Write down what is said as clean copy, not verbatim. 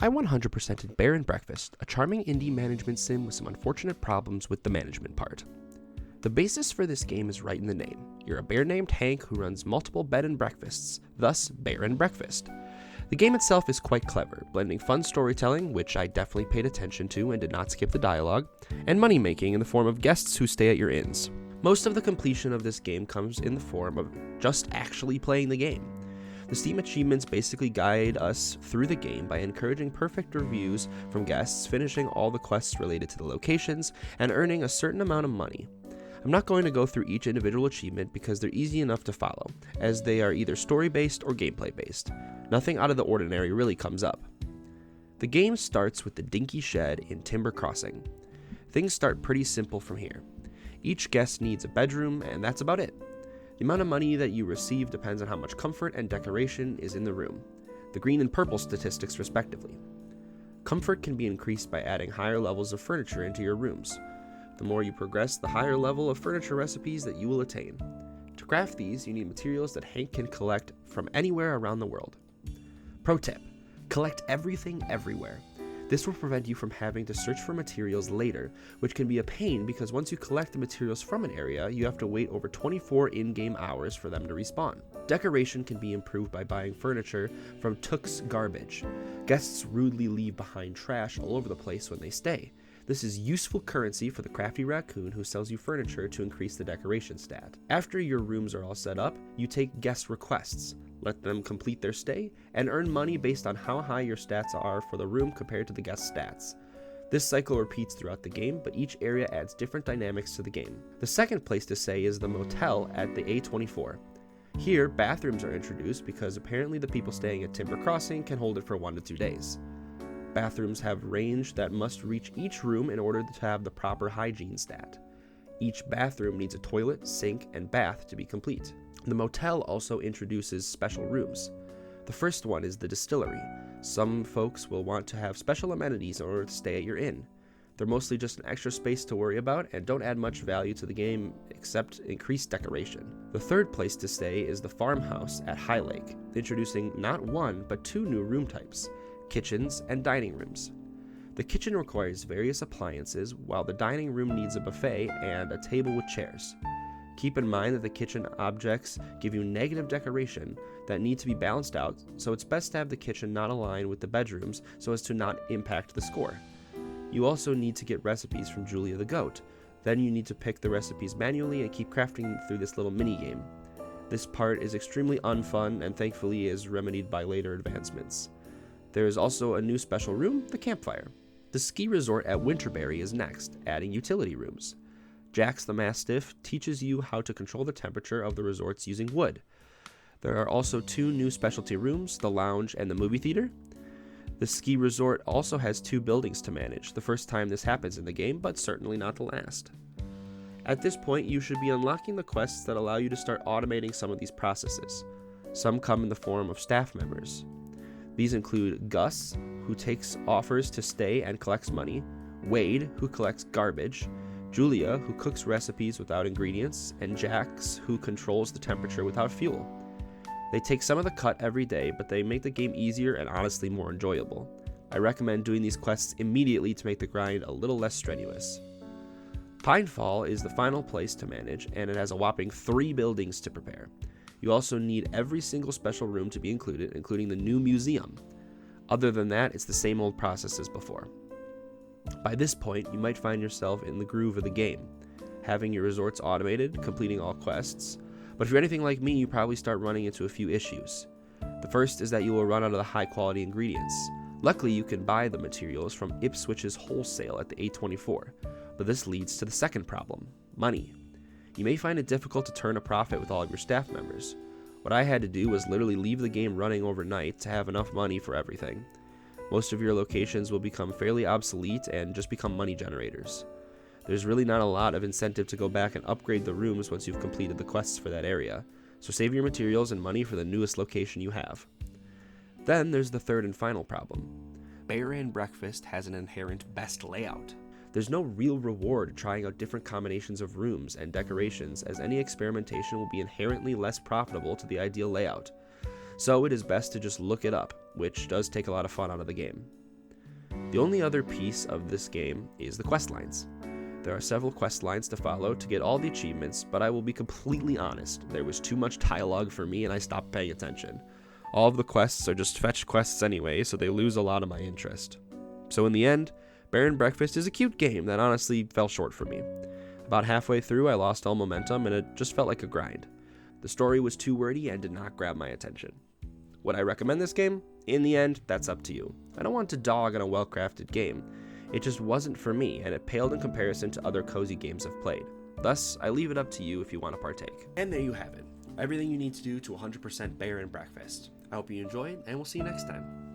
I 100%ed Bear and Breakfast, a charming indie management sim with some unfortunate problems with the management part. The basis for this game is right in the name. You're a bear named Hank who runs multiple bed and breakfasts, thus Bear and Breakfast. The game itself is quite clever, blending fun storytelling, which I definitely paid attention to and did not skip the dialogue, and money making in the form of guests who stay at your inns. Most of the completion of this game comes in the form of just actually playing the game. The Steam achievements basically guide us through the game by encouraging perfect reviews from guests, finishing all the quests related to the locations, and earning a certain amount of money. I'm not going to go through each individual achievement because they're easy enough to follow, as they are either story-based or gameplay-based. Nothing out of the ordinary really comes up. The game starts with the dinky shed in Timber Crossing. Things start pretty simple from here. Each guest needs a bedroom, and that's about it. The amount of money that you receive depends on how much comfort and decoration is in the room, the green and purple statistics respectively. Comfort can be increased by adding higher levels of furniture into your rooms. The more you progress, the higher level of furniture recipes that you will attain. To craft these, you need materials that Hank can collect from anywhere around the world. Pro tip: collect everything everywhere. This will prevent you from having to search for materials later, which can be a pain because once you collect the materials from an area, you have to wait over 24 in-game hours for them to respawn. Decoration can be improved by buying furniture from Took's Garbage. Guests rudely leave behind trash all over the place when they stay. This is useful currency for the crafty raccoon who sells you furniture to increase the decoration stat. After your rooms are all set up, you take guest requests, let them complete their stay, and earn money based on how high your stats are for the room compared to the guest stats. This cycle repeats throughout the game, but each area adds different dynamics to the game. The second place to stay is the motel at the A24. Here, bathrooms are introduced because apparently the people staying at Timber Crossing can hold it for 1 to 2 days. Bathrooms have range that must reach each room in order to have the proper hygiene stat. Each bathroom needs a toilet, sink, and bath to be complete. The motel also introduces special rooms. The first one is the distillery. Some folks will want to have special amenities in order to stay at your inn. They're mostly just an extra space to worry about and don't add much value to the game except increased decoration. The third place to stay is the farmhouse at High Lake, introducing not 1 but 2 new room types: kitchens and dining rooms. The kitchen requires various appliances, while the dining room needs a buffet and a table with chairs. Keep in mind that the kitchen objects give you negative decoration that need to be balanced out, so it's best to have the kitchen not align with the bedrooms so as to not impact the score. You also need to get recipes from Julia the Goat. Then you need to pick the recipes manually and keep crafting through this little mini game. This part is extremely unfun and thankfully is remedied by later advancements. There is also a new special room, the campfire. The ski resort at Winterberry is next, adding utility rooms. Jax the Mastiff teaches you how to control the temperature of the resorts using wood. There are also 2 new specialty rooms, the lounge and the movie theater. The ski resort also has 2 buildings to manage, the first time this happens in the game, but certainly not the last. At this point, you should be unlocking the quests that allow you to start automating some of these processes. Some come in the form of staff members. These include Gus, who takes offers to stay and collects money, Wade, who collects garbage, Julia, who cooks recipes without ingredients, and Jax, who controls the temperature without fuel. They take some of the cut every day, but they make the game easier and honestly more enjoyable. I recommend doing these quests immediately to make the grind a little less strenuous. Pinefall is the final place to manage, and it has a whopping 3 buildings to prepare. You also need every single special room to be included, including the new museum. Other than that, it's the same old process as before. By this point, you might find yourself in the groove of the game, having your resorts automated, completing all quests. But if you're anything like me, you probably start running into a few issues. The first is that you will run out of the high quality ingredients. Luckily, you can buy the materials from Ipswich's wholesale at the A24, but this leads to the second problem: money. You may find it difficult to turn a profit with all of your staff members. What I had to do was literally leave the game running overnight to have enough money for everything. Most of your locations will become fairly obsolete and just become money generators. There's really not a lot of incentive to go back and upgrade the rooms once you've completed the quests for that area, so save your materials and money for the newest location you have. Then there's the third and final problem. Bear and Breakfast has an inherent best layout. There's no real reward trying out different combinations of rooms and decorations, as any experimentation will be inherently less profitable to the ideal layout. So it is best to just look it up, which does take a lot of fun out of the game. The only other piece of this game is the quest lines. There are several quest lines to follow to get all the achievements, but I will be completely honest, there was too much dialogue for me and I stopped paying attention. All of the quests are just fetch quests anyway, so they lose a lot of my interest. So in the end, Bear and Breakfast is a cute game that honestly fell short for me. About halfway through, I lost all momentum and it just felt like a grind. The story was too wordy and did not grab my attention. Would I recommend this game? In the end, that's up to you. I don't want to dog on a well-crafted game. It just wasn't for me, and it paled in comparison to other cozy games I've played. Thus, I leave it up to you if you want to partake. And there you have it. Everything you need to do to 100% Bear and Breakfast. I hope you enjoyed, and we'll see you next time.